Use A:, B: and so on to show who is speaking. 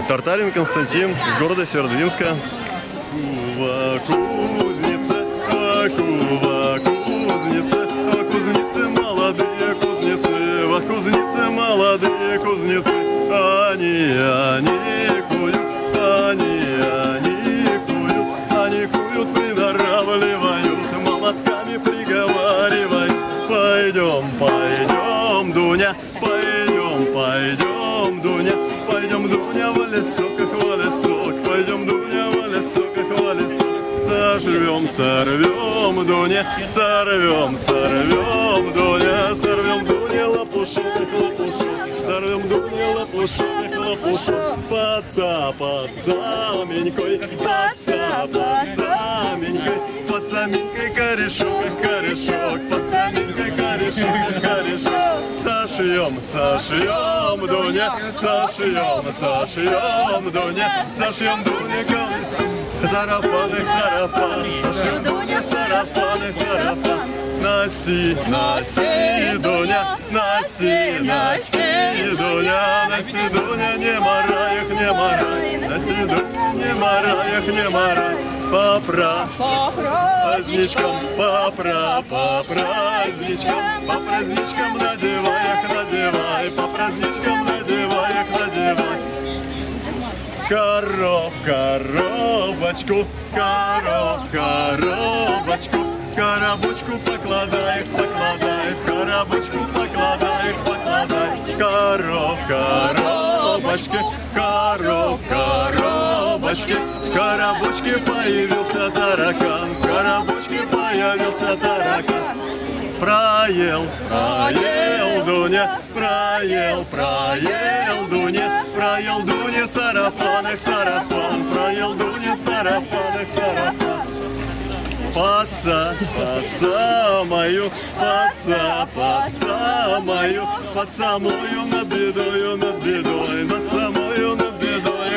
A: Тартарин Константин из города Северодвинска. Кузницы, молодые кузнецы, во кузнице молодые кузнецы. Они куют, они куют, приноравливают, молотками приговаривают. Пойдем, Дуня, пойдем, Дуня, пойдем, Дуня, в лесок, как в лесок, пойдем, Дуня, в лесок, как в лесок. Сорвем, Дуня, сорвем, Дуня, сорвем, Дуня, лопушок, как лопушок, сорвем, Дуня, лопушок, как лопушок. Под саменькой, под саменькой корешок, как корешок, под саменькой корешок, как корешок. Сошьем, Дуня, сошьем, Дуня, сошьем, Дуня, колесо. Сарафан, сошьем, Дуня, сарафан. Носи, Дуня, носи, Дуня, не морай, носи, Дуня, не морай, по праздничкам, по праздничкам надевай, по праздничкам надевай. Коробочку, коробочку покладай, в коробочку покладай. В коробочке появился таракан, в коробочке появился таракан. Проел, Дуня, проел, Дуня, сарафан, проел, Дуня, сарафан. Под самою, под самою над бедой, над самою над бедой.